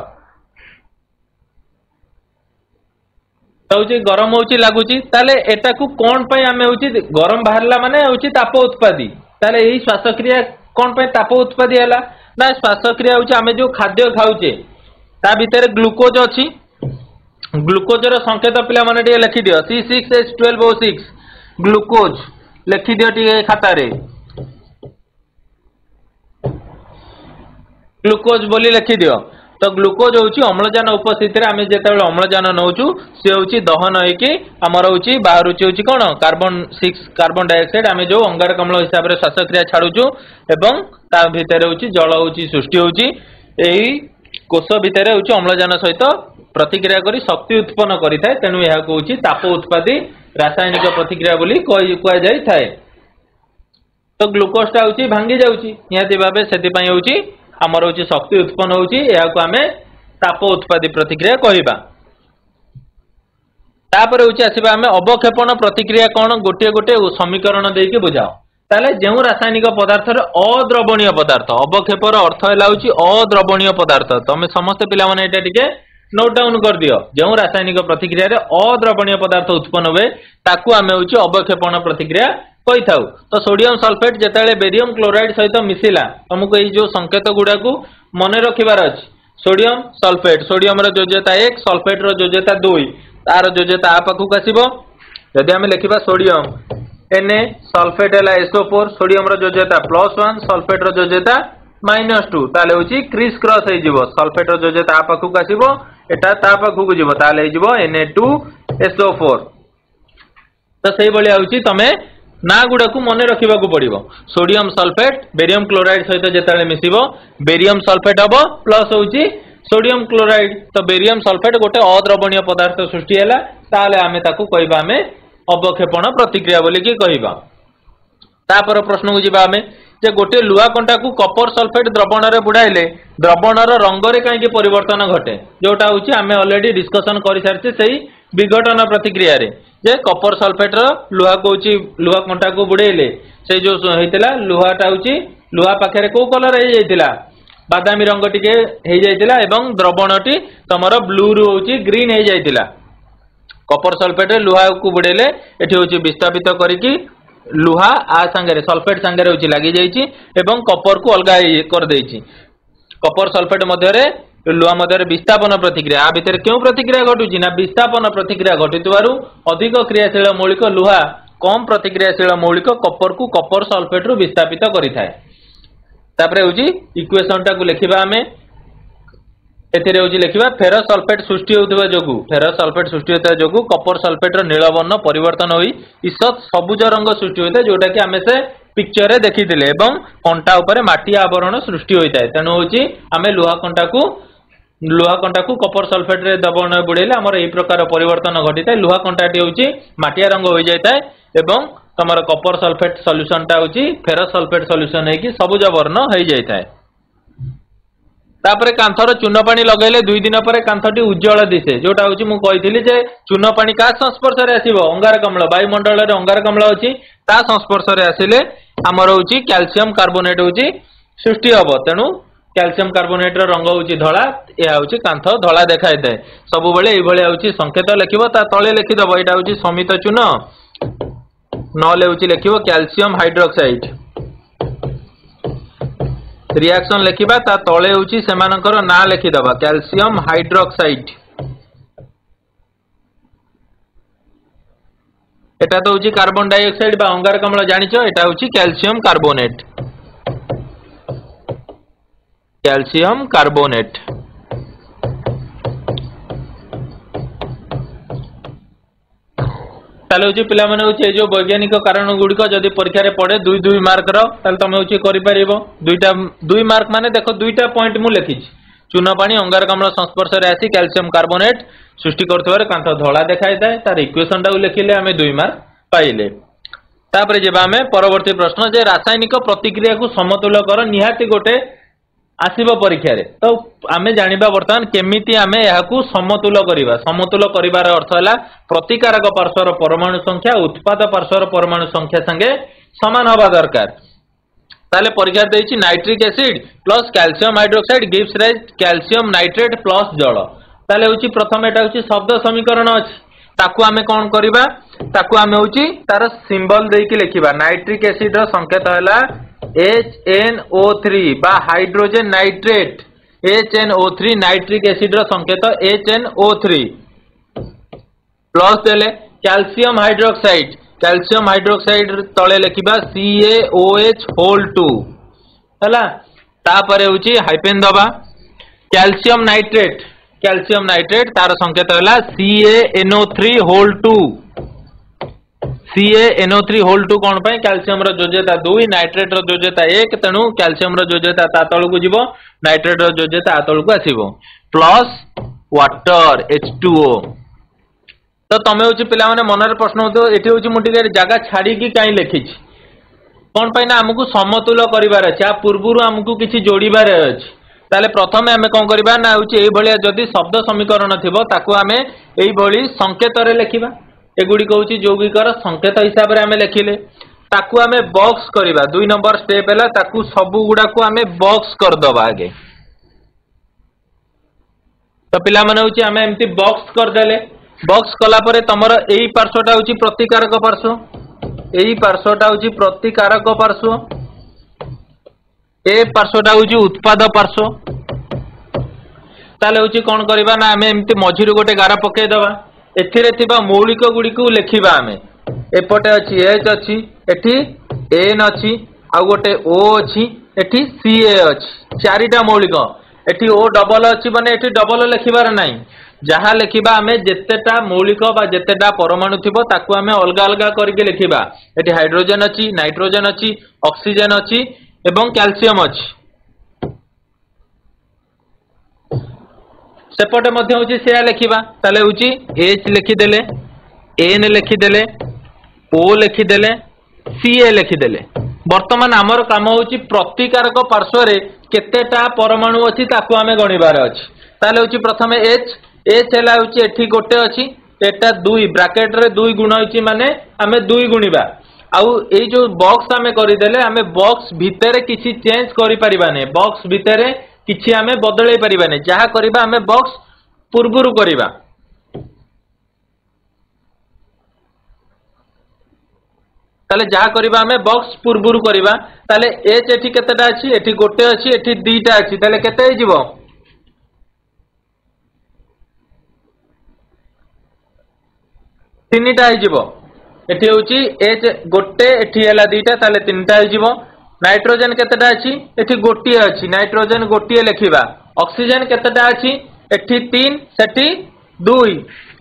तो होची गरम होची लागुची ताले एटा को कोन पय हमें होची गरम बाहरला माने होची ताप उत्पादी ताले एही श्वासक्रिया कोन पय ताप उत्पादी हला ना श्वासक्रिया होची हमें जो खाद्य खाउचे ता भितर ग्लूकोज अछि ग्लूकोज रो संकेत पिला माने टिके लिखि दियो C6H12O6 ग्लूकोज लिखि दियो टिके खाता रे ग्लूकोज बोली लिखि दियो तो ग्लूकोज होउची अम्लजान उपस्थिति रे आमे जेतेबेले अम्लजान नउचू से होउची दहन होइकी हमर होउची बाहरुची होउची कोन कार्बन 6 कार्बन डाइऑक्साइड आमे जो अंगारक अम्ल हिसाब रे श्वासक्रिया छाडुचू एवं ता भितर होउची जल होउची सृष्टि होउची एही कोष भितर होउची अम्लजान सहित प्रतिक्रिया करी शक्ति उत्पन्न करि थाए तेनु एहा को होउची ताप उत्पादी रासायनिक प्रतिक्रिया बोली कुआ जाई थाए तो ग्लूकोज ता होउची भांगी जाउची निहाती भाबे सेति पई होउची आमर होउची शक्ति उत्पन्न होउची एहा को आमे ताप उत्पादी प्रतिक्रिया कहिबा तापर होउची आसीबा आमे अवक्षेपण प्रतिक्रिया कोन गोटे गोटे समीकरण देकी बुझाओ ताले जेउ रासायनिक पदार्थ रे अद्रवणीय पदार्थ अवक्षेपर अर्थ हैला होउची अद्रवणीय पदार्थ तमे समस्त पिला माने एटा टिके नोट डाउन कर दियो जेउ रासायनिक प्रतिक्रिया रे अद्रवणीय पदार्थ उत्पन्न होवे ताकू आमे होउची अवक्षेपण प्रतिक्रिया कहि थाउ तो सोडियम सल्फेट जेतेले बेरियम क्लोराइड सहित मिसिला तुमको एई जो संकेत गुडा को मने रखिबार अछि सोडियम सल्फेट सोडियम रो योज्यता 1 सल्फेट रो योज्यता 2 तार योज्यता आ पाखु आसीबो यदि हम लिखिबा सोडियम Na सल्फेट हैला SO4 सोडियम रो योज्यता +1 सल्फेट रो योज्यता -2 ताले होची क्रिस क्रॉस हे जिवो सल्फेट रो योज्यता आ पाखु आसीबो एटा ता पाखु जिवो ताले हे जिवो Na2SO4 तो सेही बळी आउची तमे ना गुडा को मने रखिबा को पड़िबो सोडियम सल्फेट बेरियम क्लोराइड सहित जेताले मिसिबो बेरियम सल्फेट हबो प्लस होउची सोडियम क्लोराइड तो बेरियम सल्फेट गोटे अद्रवणीय पदार्थ सृष्टि हैला ताले आमे ताकू कहिबा आमे अवक्षेपण प्रतिक्रिया बोली कि कहिबा तापर प्रश्न को जिबा आमे जे गोटे लुहा कंटा को कपर सल्फेट द्रवण रे बुडाइले द्रवण रो रंग रे काहे कि परिवर्तन घटे जोटा होउची आमे ऑलरेडी डिस्कशन करि सारछि सेही विघटन प्रतिक्रिया रे जे कपर सल्फेट रो लुहा को होउची लुहा कंटा को बुडेले से जो हेतिला लुहाटा होउची लुहा पाखरे को कलर हे जायतिला बादामी रंग टिके हे जायतिला एवं द्रवणटी तमरो ब्लू रु होउची ग्रीन हे जायतिला कपर सल्फेट रे लुहा को बुडेले एठी होउची विस्थापित करिकी लुहा आ संगे सल्फेट संगे होउची लागि जायची एवं कपर को अलगा कर देइची कपर सल्फेट मध्य रे लुहा मध्य विस्थापन प्रतिक्रिया आ भितर क्यों प्रतिक्रिया घटुची ना विस्थापन प्रतिक्रिया घटितवारु अधिक क्रियाशील मौलिक लुहा कम प्रतिक्रियाशील मौलिक कपर को कपर सल्फेट रु विस्थापित करि थाए तापरे होउची इक्वेशन टा को लिखिबा हमें एथिरे होउची लिखिबा फेरस सल्फेट सृष्टि होउतबा जोगु फेरस सल्फेट सृष्टि होता जोगु कपर सल्फेट रो नील वर्ण परिवर्तन होई ईसत सबुज रंग सृष्टि होता जोटा कि हमें से पिक्चर रे देखिथिले एवं कंटा ऊपर माटी आवरण सृष्टि होइताय तेनु होउची हमें लुहा कंटा को कपर सल्फेट रे दबण बुडेले हमर एई प्रकार परिवर्तन घटिताय लुहा कंटाटी होउची माटिया रंग होई जायताय एवं तमर कपर सल्फेट सॉल्यूशन टा होउची फेरस सल्फेट सॉल्यूशन हे कि सबुज वर्ण होई जायताय तापरे कांथर चून पानी लगेले 2 दिन पर कांथटी उज्जवल दिसे जोटा होउची मु कहिथिली जे चून पानी का संस्पर्श रे आसीबो अंगारक अम्ल वायुमंडल रे अंगारक अम्ल अछि ता संस्पर्श रे आसीले हमर होउची कैल्शियम कार्बोनेट होउची सृष्टि हबो तेनु कैल्शियम कार्बोनेट रो रंग होउची धळा ए होउची कांथ धळा देखाय दे सब बेले एई भले होउची संकेत लिखिबो ता तळे लिखि दबो एटा होउची समित चून नले होउची लिखिबो कैल्शियम हाइड्रोक्साइड रिएक्शन लिखिबा ता तळे होउची सेमानकर ना लिखि दबा कैल्शियम हाइड्रोक्साइड एटा तो होउची कार्बन डाइऑक्साइड बा अंगारक अम्ल जानिछो एटा होउची कैल्शियम कार्बोनेट कैल्शियम कार्बोनेट ताले होची पिला माने होची जो वैज्ञानिक कारण गुडिक जदी परीक्षा रे पड़े 2 मार्क रो ताले तमे होची करि परिबो 2 मार्क माने देखो 2टा पॉइंट मु लिखिछि चून पानी अंगारक अम्ल संस्पर्श रे आसी कैल्शियम कार्बोनेट सृष्टि करथबार कांथ धळा देखाय दाय तार इक्वेशन टा लिखिले हमें 2 मार्क पाइले तापरे जेबा हमें परवर्ती प्रश्न जे रासायनिक प्रतिक्रिया को समतुल कर निहाती गोटे आसीबो परीक्षा रे तो आमे जानिबा वर्तमान केमिति आमे याकू समतुल करिवार अर्थ हला प्रतिकारक पार्श्वर परमाणु संख्या उत्पाद पार्श्वर परमाणु संख्या संगे समान होबा दरकार ताले परीक्षा देछि nitric acid plus calcium hydroxide gives rise calcium nitrate plus जल ताले होछि प्रथम एटा होछि शब्द समीकरण अछि ताकू आमे कोन करिबा ताकू आमे होछि तार सिंबल देकी लिखिबा नाइट्रिक एसिड रो संकेत हला HNO3 बा hydrogen nitrate HNO3 nitric acid रो संकेत HNO3 प्लस देले कैल्शियम हाइड्रोक्साइड तले लिखिबा CaOH2 हला तापरे होची हाइपेन दबा कैल्शियम नाइट्रेट तार संकेत होला CaNO3 CaNO3 कोन पय कैल्शियम रो जोजेता 2 नाइट्रेट रो जोजेता 1 तेनु कैल्शियम रो जोजेता ता तळकु जीवो नाइट्रेट रो जोजेता आ तळकु आसीबो प्लस वाटर H2O तो तमे होची पिला माने मनरे प्रश्न होतो एठी होची मुटिके जागा छाडी की काई लिखिछि कोन पय ना हमकु समतुल करिवार अछि आ पूर्वरु हमकु किछि जोडीबार अछि ताले प्रथमे हमें कोन करिबा ना होची एई भलिया जदी शब्द समीकरण थिबो ताकू हमें एई भली संकेत रे लिखिबा एगुडी कहउची यौगिकर संकेत हिसाब रे हमें लिखिले ताकू हमें बॉक्स करिबा 2 नंबर स्टेप हैला ताकू सबु गुडा को हमें बॉक्स कर दबा आगे तो पिला माने होची हमें एम्ति बॉक्स कर देले बॉक्स कला परे तमर एई पार्श्वटा होची प्रतिकारक पार्श्व एई पार्श्वटा होची प्रतिकारक पार्श्व ए पार्श्वटा होची उत्पाद पार्श्व ताले होची कोन करिबा ना हमें एम्ति मझिरु गोटे गारा पके दबा एथिरे थिबा मौलिक गुडी को लिखिबा हमें एपटे अछि H अछि एठी N अछि आ गोटे O अछि एठी Ca अछि चारिटा मौलिक एठी O डबल अछि माने एठी डबल लिखिबार नाही जहा लिखिबा हमें जेतेटा मौलिक बा जेतेटा परमाणु थिबो ताकू हमें अलगा अलगा करके लिखिबा एठी हाइड्रोजन अछि नाइट्रोजन अछि ऑक्सीजन अछि एवं कैल्शियम अछि सेपटे मध्य होची सेया लिखिबा ताले होची H लिखिदेले N लिखिदेले O लिखिदेले Ca लिखिदेले वर्तमान हमर काम होची प्रतिकारक पार्श्व रे केतेटा परमाणु अछि ताकू हमें गणिबार अछि ताले होची प्रथमे H हेला होची एठी गोटे अछि एटा 2 ब्रैकेट रे 2 गुण होची माने हमें 2 गुणिबा आउ ए जो बॉक्स हमें करि देले हमें बॉक्स भितरे किछि चेंज करि परिबाने बॉक्स भितरे किछि हमें बदलै परिबाने जहा करिबा हमें बॉक्स पूर्वरु करिबा ताले जहा करिबा हमें बॉक्स पूर्वरु करिबा ताले H एठी केतेटा अछि एठी गोटे अछि एठी 2टा अछि ताले केते हे जिवो 3टा हे जिवो एठी होची H गोटे एठी हला 2टा ताले 3टा हे जिवो नाइट्रोजन केतेटा अछि एठी गोटिए अछि नाइट्रोजन गोटिए लिखिबा ऑक्सीजन केतेटा अछि एठी 3 सेठी 2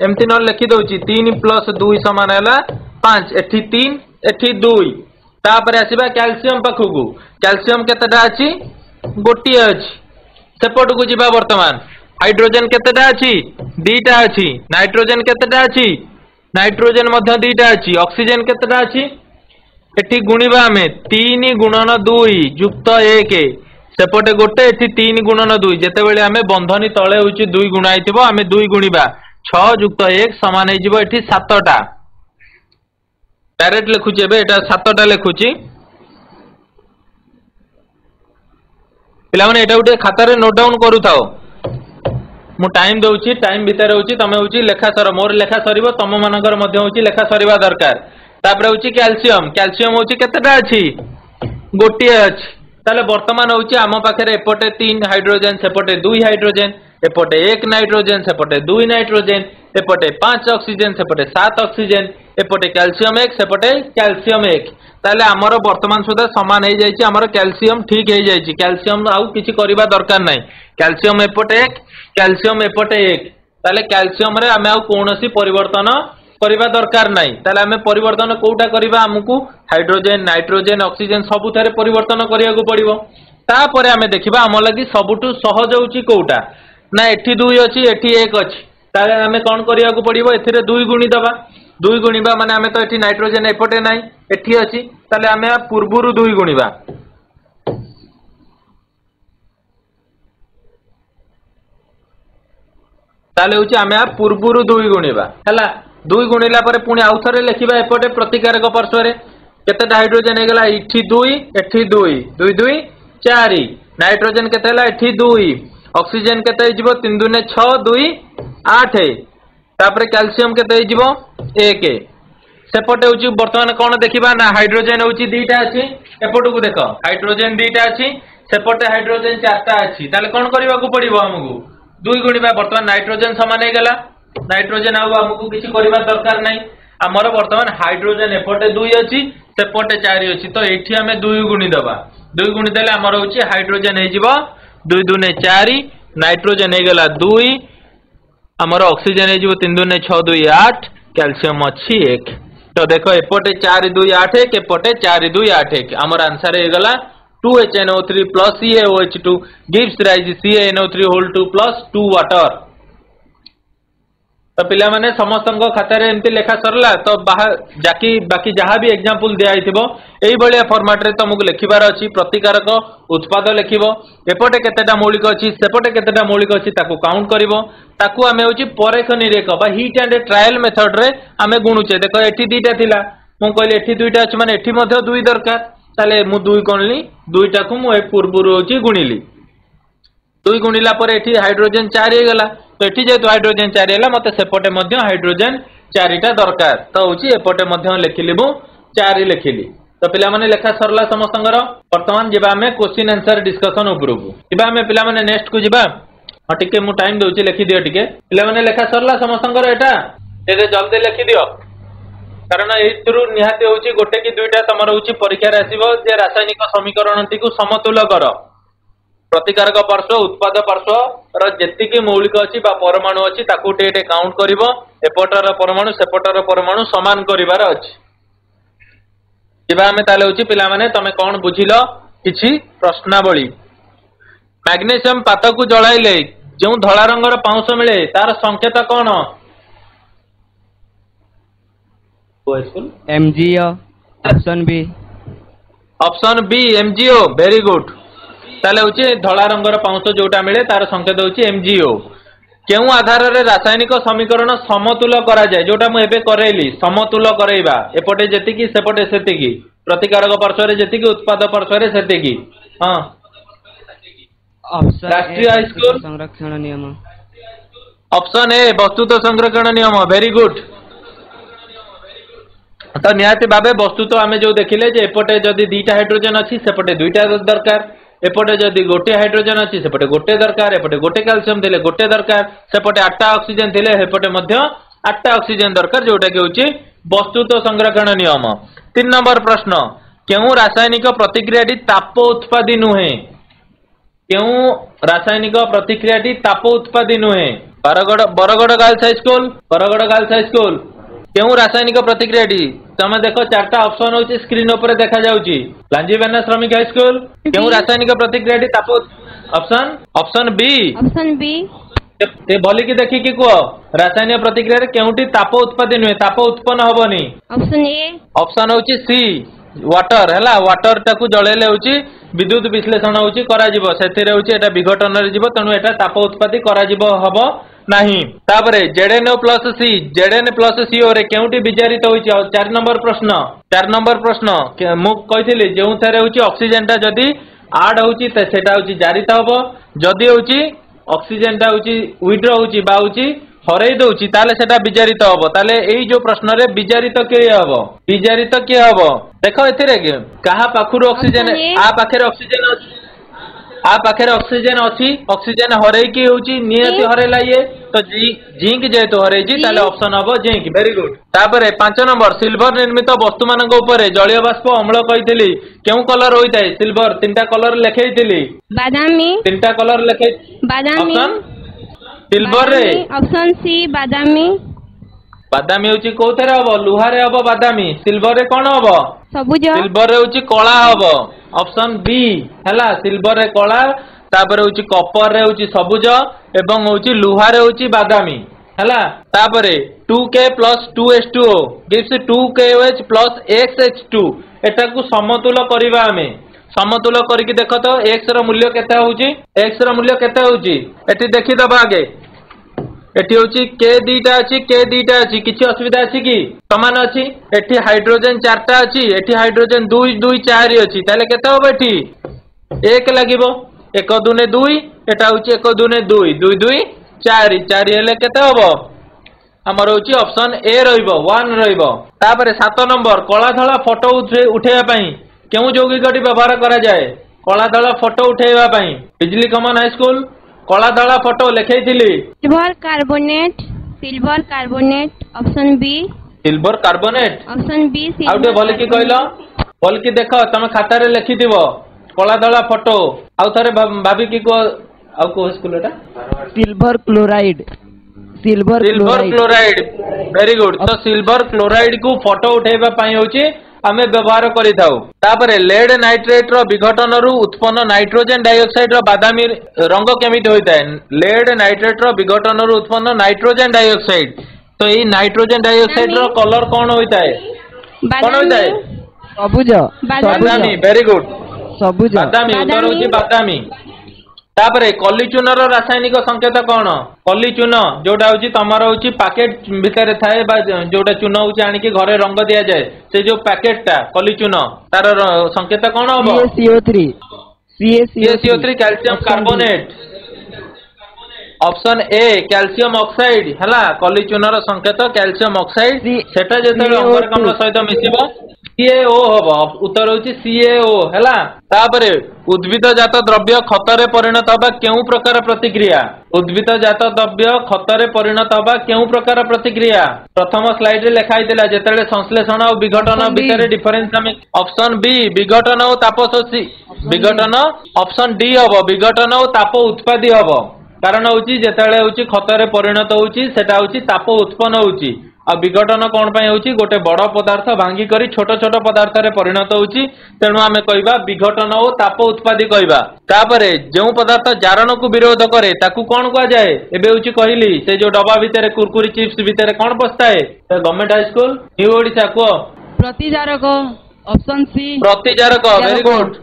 एमति न लिखि दोची 3 + 2 समान हला 5 एठी 3 एठी 2 तापर आसीबा कैल्शियम पाखुगु कैल्शियम केतेटा अछि गोटिए अछि सेपट को जिबा वर्तमान हाइड्रोजन केतेटा अछि 2टा अछि नाइट्रोजन केतेटा अछि नाइट्रोजन मध्य 2टा अछि ऑक्सीजन केतेटा अछि एठी गुणिबा हमें 3 गुणन 2 युक्त 1 सेपटे गोटे एठी 3 गुणन 2 जेते बेले हमें बंधनी तळे होची 2 गुणा आइथिबो हमें 2 गुणिबा 6 युक्त 1 समान हे जिवो एठी 7टा डायरेक्ट लिखुची एबे एटा 7टा लिखुची पिला माने एटा उठे खाता रे नोट डाउन करू थाओ मु टाइम दउची टाइम भीतर होची तमे होची लेखा सर मोर लेखा सरीबो तम मानकर मध्ये होची लेखा सरीबा दरकार तापरे होची कैल्शियम होची केतेटा अछि गोटिए अछि ताले वर्तमान होची आम पाखरे एपटे 3 हाइड्रोजन सेपटे 2 हाइड्रोजन एपटे 1 नाइट्रोजन सेपटे 2 नाइट्रोजन एपटे 5 ऑक्सीजन सेपटे 7 ऑक्सीजन एपटे कैल्शियम 1 सेपटे कैल्शियम 1 ताले हमर वर्तमान सुधा समान हे जायछि हमर कैल्शियम ठीक हे जायछि कैल्शियम आउ किछि करिबा दरकार नै कैल्शियम एपटे 1 कैल्शियम एपटे 1 ताले कैल्शियम रे हमें आउ कोनोसी परिवर्तन करिबा दरकार नै ताले हमें परिवर्तन कोउटा करिबा हमकु हाइड्रोजन नाइट्रोजन ऑक्सीजन सबु थारे परिवर्तन करिया को पड़िबो तापरे हमें देखिबा हम लागि सबुटु सहज होउची कोउटा ना एठी 2 अछि एठी 1 अछि ताले हमें कोन करिया को पड़िबो एथिरे 2 गुणी दबा 2 गुणिबा माने हमें तो एठी नाइट्रोजन एपटे नै एठी अछि ताले हमें पूर्वरु 2 गुणिबा ताले होची हमें पूर्वरु 2 गुणिबा हला 2 गुणिला परे पुणी आउथरे लिखिबा एपटे प्रतिकारक पार्श्व रे केतेटा हाइड्रोजन हे गेला इठी 2 एठी 2 2 2 4 नाइट्रोजन केते हला एठी 2 ऑक्सीजन केते हिजबो 3 2 6 2 8 तापरे कैल्शियम केते हिजबो 1 सेपटे होची वर्तमान कोन देखिबा ना हाइड्रोजन होची 2टा अछि एपटु को देखो हाइड्रोजन 2टा अछि सेपटे हाइड्रोजेन 4टा अच्छी ताले कौन करने को पड़ो आमको 2 गुणिबा बर्तमान नाइट्रोजेन सामान हो गला नाइट्रोजेन आमको किसी करवा दरकार नहीं आमर बर्तमान हाइड्रोजेन एपटे 2 अच्छी सेपटे 4 अच्छी तो ये आम 2 गुणी दबा 2 गुणी देले आमर होची हाइड्रोजेन हो 2 दूने 4 नाइट्रोजेन हो गला 2 आमर ऑक्सीजन हो 3 दूने 6 2 8 कैल्शियम अच्छी 1 तो देखो एपटे 4 2 8 1 एपटे 4 2 8 1 आमर आंसर हो गला 2HNO3 plus CaOH2 gives rise CaNO3 whole 2 plus 2 water तो पिला माने समस्त खाता रे एमती लेखा सरला तो जाकी बाकी जहाँ भी एग्जांपल दिया यही भाया फॉर्मेट रे तुमको लिखिबार अछि प्रतिकारक उत्पाद लिखिबो एपटे केतेटा मौलिक अछि सेपटे केतेटा मौलिक अछि ताकू काउंट करिवो ताकू आमे होछि परेख निरेख बा हीट एंड ट्रायल मेथड रे आमे गुणुचे देखो एठी दुईटा थिला मु कहले एठी दुईटा अछि माने एठी मध्ये 2 दरकार ताले मु 2 कोनली दुईटा को मु पूर्वरु होछि गुणिली 2 गुणिला पर एठी हाइड्रोजन 4 हे गला तो एठी जेतु हाइड्रोजन 4 हैला मते सेपटे मध्ये हाइड्रोजन 4टा दरकार तो होछि एपटे मध्ये लिखिली मु 4 लिखिली तो पिला माने लेखा सरला समस्तंगर वर्तमान जेबा हमें क्वेश्चन आंसर डिस्कशन उपरकू जेबा हमें पिला माने नेक्स्ट को जेबा टिके मु टाइम दोछि लिखि दियो टिके पिला माने लेखा सरला समस्तंगर एटा एते जल्दी लिखि दियो कारण एथुरु निहाती होछि गोटे कि दुईटा तमर होछि परीक्षा रे आसीबो जे रासायनिक समीकरणटी को समतुल कर प्रतिकारक पार्श्व उत्पाद पार्श्व र जेतिकी मौलिक अछि बा परमाणु अछि ताकू टे काउंट करिवो एपटर परमाणु सेपटर परमाणु समान करिवार अछि जेबा हमें ताले होछि पिला माने तमे कोन बुझिलो किछि प्रश्नावली मैग्नीशियम पात को जळाइले जो धला रंगर पाउंस मिले तार संकेत कोन MgO option B MgO very good ताले होछि धला रंगर पाउंस जोटा मिले तार संकेत होछि MgO केउ आधार रे रासायनिक समीकरण समतुल करा जाय जोटा मु एबे करेली समतुल करैबा एपटे जेतिकी सेपटे सेतिकी प्रतिकारक पार्श्व रे जेतिकी उत्पाद पार्श्व रे सेतिकी हां राष्ट्रीय हाई स्कूल संरक्षण नियम ऑप्शन ए वस्तुत्व संरक्षण नियम वेरी गुड तो निहाती भाबे वस्तुत्व आमे जो देखिले जे एपटे जदी दुईटा हाइड्रोजन अछि सेपटे दुईटा दरकार एपटे जदी गोटे हाइड्रोजन अछि सेपटे गोटे दरकार एपटे गोटे कैल्शियम थिले गोटे दरकार सेपटे 8टा ऑक्सीजन थिले एपटे मध्य 8टा ऑक्सीजन दरकार जोटा कि होछि वस्तुत्व संरक्षण नियम 3 नंबर प्रश्न केउ रासायनिक प्रतिक्रियाटी ताप उत्पादी नुहे केउ रासायनिक प्रतिक्रियाटी ताप उत्पादी नुहे बरगड़ गर्ल्स हाई स्कूल केउ रासायनिक प्रतिक्रियाटी तमे देखो 4टा ऑप्शन होछि स्क्रीन ऊपर देखा जाउछि लांजीवेना श्रमिक हाई स्कूल केउ रासायनिक प्रतिक्रियाटी ताप ऑप्शन बी ते बोली कि देखि कि को रासायनिक प्रतिक्रिया रे केउटी ताप उत्पादन हुए ताप उत्पन्न होबनी ऑप्शन होछि सी वाटर हैला वाटर टाकू जळेले होछि विद्युत विश्लेषण होछि करा जिवो सेथिरे होछि एटा विघटन रे जिवो तनु एटा ताप उत्पत्ति करा जिवो हबो नहीं तापरे ZnO प्लस सी ओरे केउटी विजारित होछि 4 नंबर प्रश्न मु कहिथिली जेउ थारे होछि ऑक्सीजन टा जदी ऐड होछि त सेटा होछि जारित हबो जदी होछि ऑक्सीजन टा होछि विड्रॉ होछि बा होछि हरई दउछि ताले सेटा विजारित हबो ताले एई जो प्रश्न रे विजारित के हबो देखो एथिरे कहा पाखुर ऑक्सीजन आ पाखरे ऑक्सीजन अछि ऑक्सीजन हरई की होछि नियति हरेला ये तो जिंक जेतो हरई जी ताले ऑप्शन हबो जिंक वेरी गुड तापरे 5 नंबर सिल्वर निर्मित वस्तु मानक ऊपर जलीय बाष्प अम्ल कहितली केउ कलर होइताय सिल्वर 3टा कलर लेखैतली बादामी 3टा कलर लेखै बादामी सिल्वर रे ऑप्शन सी बादामी होची कोथरे हबो लुहारे हबो बादामी सिल्वर रे कोन हबो सबुज सिल्वर रे होची कला हबो ऑप्शन बी हैला सिल्वर रे कला तापर होची कॉपर रे होची सबुज एवं होची लुहारे होची बादामी हैला तापरे 2K + 2H2O gives 2KOH + XH2 एटा को समतुल करिवा हमें समतुल करके देखो तो x रो मूल्य केते होची एठी देखि दबा आगे एठी होची k दीटा अछि किछि असुविधा अछि कि समान अछि एठी हाइड्रोजन 4टा अछि एठी हाइड्रोजन 2 2 4 अछि ताले केते होबो एठी 1 लागिबो 1 2 2 एटा होची 1 2 2 2 2 4 4 हेले केते होबो हमर होची ऑप्शन ए रहइबो 1 रहइबो तापरे 7 नंबर कला धला फोटो उठेया पई केउ यौगिकटी व्यवहार करा जाय कला धला फोटो उठेबा पई बिजली कमन हाई स्कूल कला धला फोटो लिखैथिली silver carbonate option B silver carbonate option B आउटे बोल की कहलो बोल की देखो तुम खाता रे लिखिथिबो कला धला फोटो आउ थरे भाभी की को आउ को स्कूल एटा सिल्वर क्लोराइड वेरी गुड तो सिल्वर क्लोराइड को फोटो उठेबा पई होची आमे व्यवहार करिथाउ तापरे लेड नाइट्रेट रो विघटन रु उत्पन्न नाइट्रोजन डाइऑक्साइड रो बादामी रंग केमिति होइताय लेड नाइट्रेट रो विघटन रु उत्पन्न नाइट्रोजन डाइऑक्साइड तो ई नाइट्रोजन डाइऑक्साइड रो कलर कोन होइताय कोन होइताय सबुज बादामी वेरी गुड सबुज बादामी उत्तर होची बादामी तापरे कलिचून रासायनिक संकेत कौन कलिचून जोटा हूँ तमर हूँ पैकेट भितर थाए जोटा चून हूँ आनिकी घरे रंग दि जाए से जो पैकेट टा कलिचून तार संकेत कौन हम CaCO3 calcium carbonate option A calcium oxide है कलिचून संकेत कैल्शियम ऑक्साइड सेटा जेते अंगारकाम्ल सहित मिसिबो CaO हम उत्तर हूँ CaO है तापरे उद्भिद जात द्रव्य खतरे परिणत हवा केउ प्रकार प्रतिक्रिया उद्भिद जात द्रव्य खतरे परिणत हवा केउ प्रकार प्रतिक्रिया प्रथम स्लाइड रे लिखा हैतिला जेतेले संश्लेषण और विघटन भितर डिफरेंस हम ऑप्शन बी विघटन और ताप शोषी विघटन ऑप्शन डी हम विघटन और ताप उत्पादी हम कारण होची जेतेले होची खतरे परिणत होची सेटा होची ताप उत्पन्न होची आ विघटन कौन पाई होची गोटे बड़ पदार्थ भांगी करी छोट छोट पदार्थ रे परिणत होची तेणु आमे कहबा विघटन और ताप उत्पादी कहबा तापरे जेउ पदार्थ जारण को विरोध करे ताकू कौन कहा जाए एबे होची कहली से जो डब्बा भितर कुरकुरी चिप्स भितर कौन पस्ताए government high school new Odisha को प्रतिजारक ऑप्शन सी प्रतिजारक वेरी गुड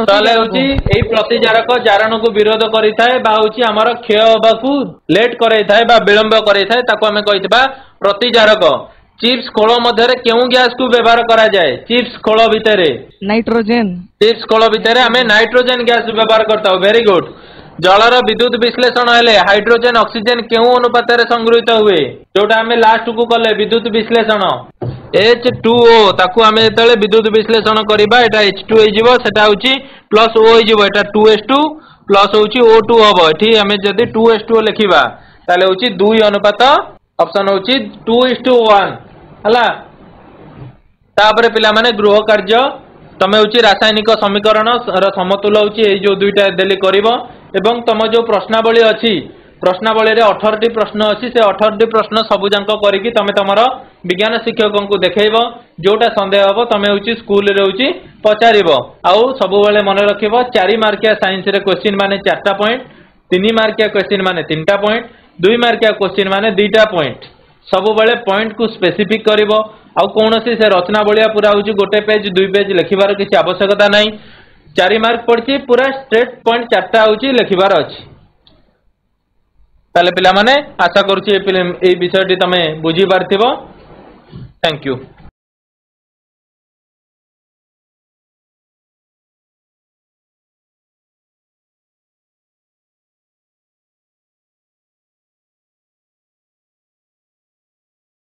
ताले होची एई प्रतिजारक जारण को विरोध करिथाय बा होची हमर क्षय होबाकू लेट करैथाय बा विलंब करैथाय ताको हमें कहितबा प्रतिजारक चिप्स खोल मध्य केउ गैस को व्यवहार करा जाए चिप्स खोल भितर नाइट्रोजन चिप्स खोल भितर हमें नाइट्रोजन गैस व्यवहार करता हूं वेरी गुड जलर विद्युत विश्लेषण हेले हाइड्रोजन ऑक्सीजन केउ अनुपात रे संग्रहित हुए जोटा हमें लास्ट को कले विद्युत विश्लेषण H2O ताकू आमे जेतेले विद्युत विश्लेषण करिबा एटा H2 हे जिवो सेटा होची प्लस O हे जिवो एटा 2S2 प्लस होची O2 हबो एठी आमे जदी 2S2 लिखिबा ताले होची 2 अनुपात ऑप्शन होची 2:1 हला तापरे पिला माने गृह कार्य तमे होची रासायनिक समीकरण र समतुल होची ए जो दुईटा देली करिवो एवं तम जो प्रश्नावली अछि प्रश्नावली रे 18टी प्रश्न अछि से 18टी प्रश्न सबु जांक करिकि तमे तमरो विज्ञान शिक्षकन को देखैबो जोटा संदेह हबो तमे होची स्कूल रे होची पचारिबो आउ सबु बेले मन रखिबो 4 मार्किया साइंस रे क्वेश्चन माने 4टा पॉइंट 3 मार्किया क्वेश्चन माने 3टा पॉइंट 2 मार्किया क्वेश्चन माने 2टा पॉइंट सबु बेले पॉइंट को स्पेसिफिक करिवो आउ कोनोसी से रचना बलिया पूरा होची गोटे पेज 2 पेज लिखिबार किछि आवश्यकता नाही 4 मार्क पड़छि पूरा स्ट्रेट पॉइंट 4टा होची लिखिबार अछि ताले पिला माने आशा करूछि ए विषयटी तमे बुझी पारथिबो थैंक यू।